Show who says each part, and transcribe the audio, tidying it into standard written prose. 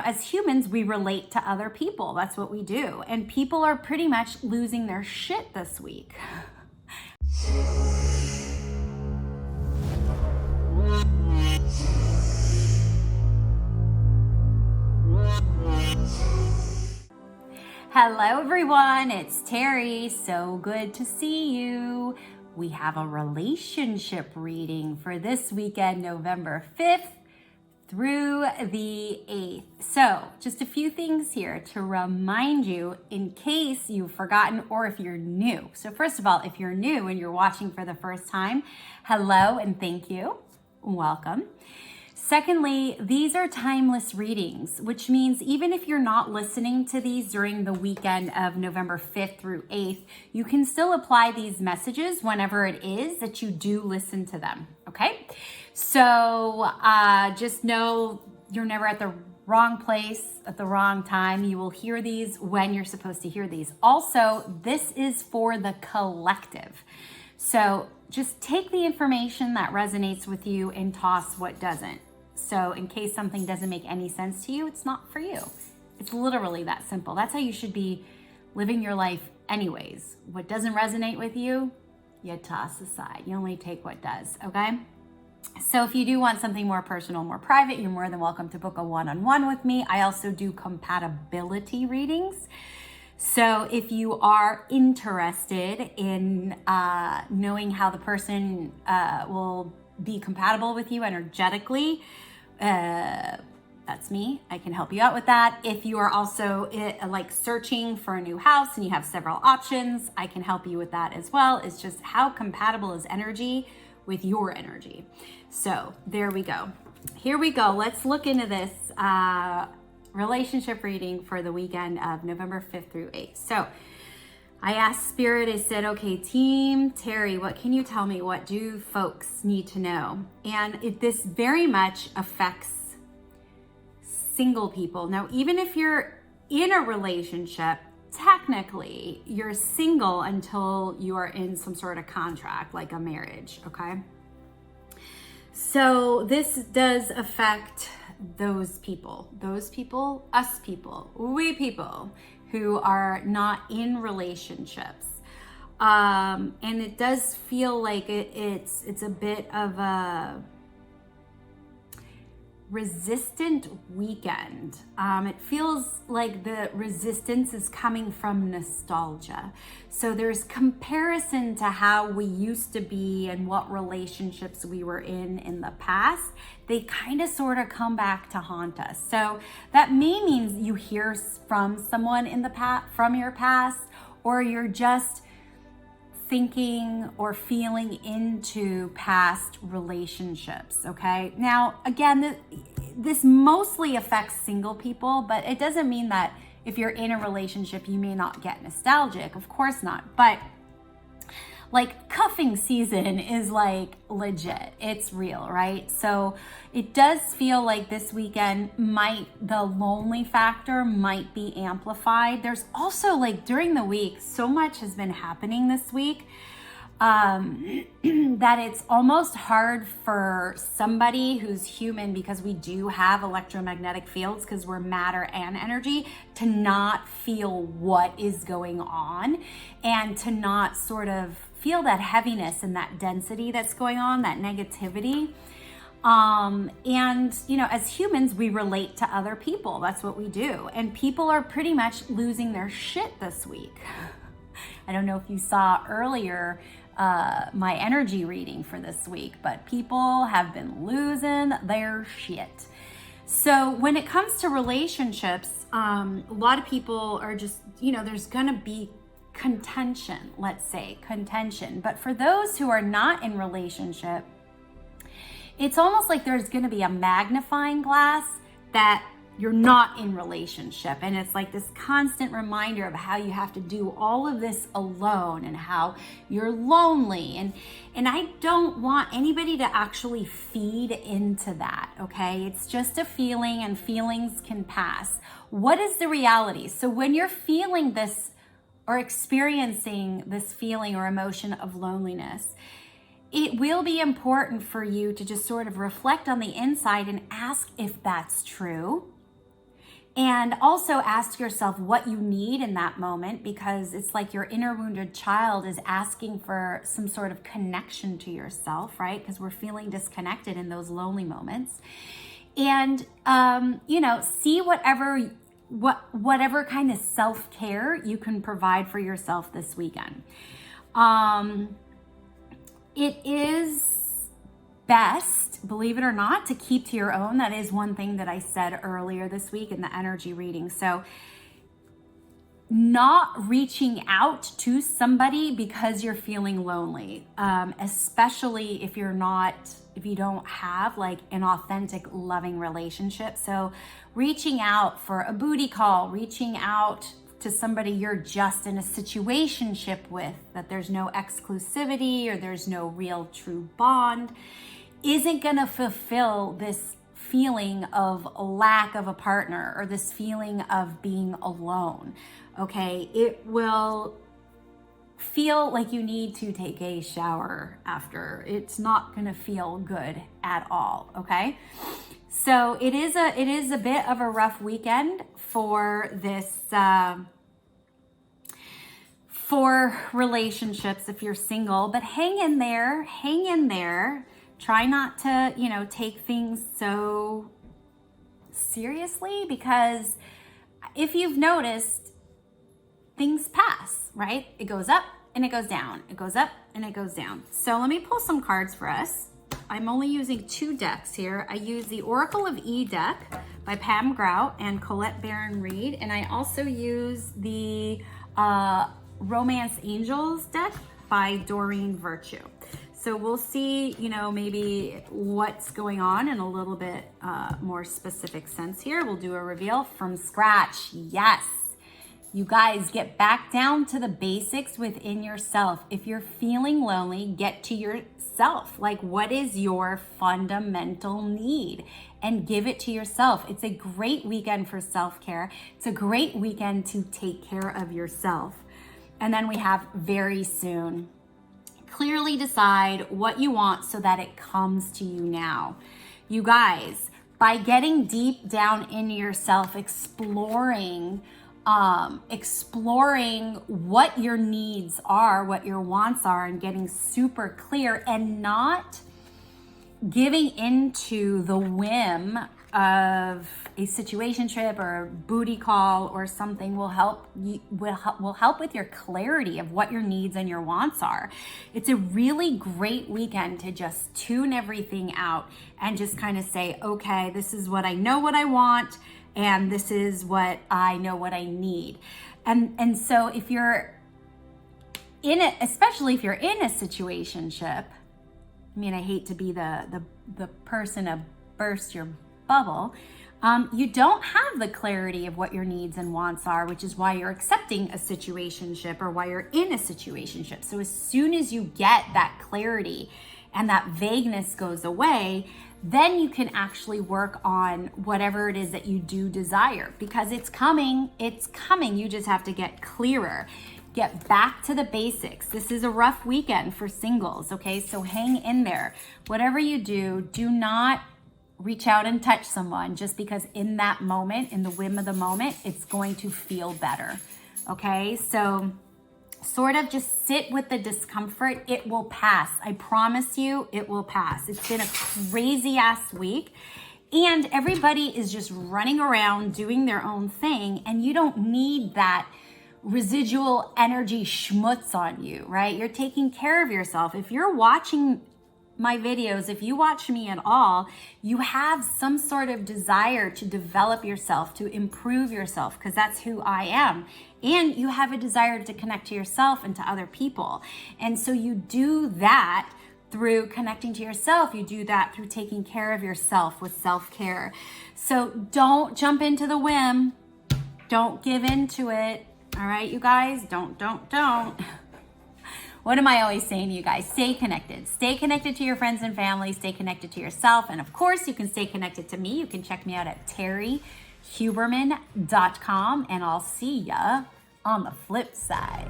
Speaker 1: As humans, we relate to other people. That's what we do. And people are pretty much losing their shit this week. Hello everyone, it's Terry. So good to see you. We have a relationship reading for this weekend, November 5th through the 8th. So just a few things here to remind you in case you've forgotten or if you're new. So first of all, if you're new and you're watching for the first time, hello and thank you. Welcome. Secondly, these are timeless readings, which means even if you're not listening to these during the weekend of November 5th through 8th, you can still apply these messages whenever it is that you do listen to them, okay? So just know you're never at the wrong place at the wrong time. You will hear these when you're supposed to hear these. Also, this is for the collective. So just take the information that resonates with you and toss what doesn't. So in case something doesn't make any sense to you, it's not for you. It's literally that simple. That's how you should be living your life anyways. What doesn't resonate with you, you toss aside. You only take what does, okay? So if you do want something more personal, more private, you're more than welcome to book a one-on-one with me. I also do compatibility readings. So if you are interested in knowing how the person will be compatible with you energetically, that's me. I can help you out with that. If you are also like searching for a new house and you have several options, I can help you with that as well. It's just how compatible is energy with your energy. So there we go. Here we go. Let's look into this relationship reading for the weekend of November 5th through 8th. So I asked Spirit, I said, okay, Team Terry, what can you tell me? What do folks need to know? And this very much affects single people. Now, even if you're in a relationship, technically you're single until you are in some sort of contract, like a marriage, okay? So this does affect those people, us people, we people who are not in relationships. And it does feel like it's a bit of a resistant weekend. It feels like the resistance is coming from nostalgia. So there's comparison to how we used to be and what relationships we were in the past. They kind of sort of come back to haunt us. So that may mean you hear from someone in the past, from your past, or you're just thinking or feeling into past relationships, okay? Now, again, this mostly affects single people, but it doesn't mean that if you're in a relationship, you may not get nostalgic. Of course not. But like cuffing season is like legit. It's real, right? So it does feel like this weekend the lonely factor might be amplified. There's also like during the week, so much has been happening this week that it's almost hard for somebody who's human, because we do have electromagnetic fields because we're matter and energy, to not feel what is going on and to not sort of feel that heaviness and that density that's going on, that negativity. And, you know, as humans, we relate to other people. That's what we do. And people are pretty much losing their shit this week. I don't know if you saw earlier my energy reading for this week, but people have been losing their shit. So when it comes to relationships, a lot of people are just, you know, there's going to be contention, let's say contention. But for those who are not in relationship, it's almost like there's going to be a magnifying glass that you're not in relationship. And it's like this constant reminder of how you have to do all of this alone and how you're lonely. And I don't want anybody to actually feed into that, okay? It's just a feeling and feelings can pass. What is the reality? So when you're feeling this or experiencing this feeling or emotion of loneliness, it will be important for you to just sort of reflect on the inside and ask if that's true. And also ask yourself what you need in that moment, because it's like your inner wounded child is asking for some sort of connection to yourself, right? Because we're feeling disconnected in those lonely moments. And, see whatever kind of self-care you can provide for yourself this weekend. It is best, believe it or not, to keep to your own. That is one thing that I said earlier this week in the energy reading. So not reaching out to somebody because you're feeling lonely, especially if you don't have like an authentic, loving relationship. So reaching out for a booty call, reaching out to somebody you're just in a situationship with, that there's no exclusivity or there's no real true bond, isn't gonna fulfill this feeling of a lack of a partner or this feeling of being alone, okay? It will feel like you need to take a shower after. It's not gonna feel good at all, okay? So it is a bit of a rough weekend for this, for relationships if you're single, but hang in there. Try not to, take things so seriously, because if you've noticed, things pass, right? It goes up and it goes down. It goes up and it goes down. So let me pull some cards for us. I'm only using 2 decks here. I use the Oracle of E deck by Pam Grout and Collette Baron-Reid, and I also use the Romance Angels deck by Doreen Virtue. So we'll see, maybe what's going on in a little bit more specific sense here. We'll do a reveal from scratch. Yes. You guys, get back down to the basics within yourself. If you're feeling lonely, get to yourself. Like, what is your fundamental need? And give it to yourself. It's a great weekend for self-care. It's a great weekend to take care of yourself. And then we have very soon. Clearly decide what you want so that it comes to you now. You guys, by getting deep down into yourself, exploring what your needs are, what your wants are, and getting super clear and not giving into the whim of a situationship or a booty call or something will help with your clarity of what your needs and your wants are. It's a really great weekend to just tune everything out and just kind of say, okay, this is what I know what I want, and this is what I know what I need. And so if you're in it, especially if you're in a situationship, I mean, I hate to be the person to burst your bubble, you don't have the clarity of what your needs and wants are, which is why you're accepting a situationship or why you're in a situationship. So as soon as you get that clarity and that vagueness goes away, then you can actually work on whatever it is that you do desire, because it's coming. You just have to get clearer. Get back to the basics. This is a rough weekend for singles, okay? So hang in there. Whatever you do, do not reach out and touch someone just because in that moment, in the whim of the moment, it's going to feel better, okay? So sort of just sit with the discomfort. It will pass. I promise you, it will pass. It's been a crazy ass week and everybody is just running around doing their own thing, and you don't need that residual energy schmutz on you, right? You're taking care of yourself. If you're watching my videos, if you watch me at all, you have some sort of desire to develop yourself, to improve yourself, because that's who I am. And you have a desire to connect to yourself and to other people. And so you do that through connecting to yourself. You do that through taking care of yourself with self-care. So don't jump into the whim. Don't give into it. All right, you guys, don't. What am I always saying to you guys? Stay connected. Stay connected to your friends and family. Stay connected to yourself. And of course, you can stay connected to me. You can check me out at terryhuberman.com, and I'll see ya on the flip side.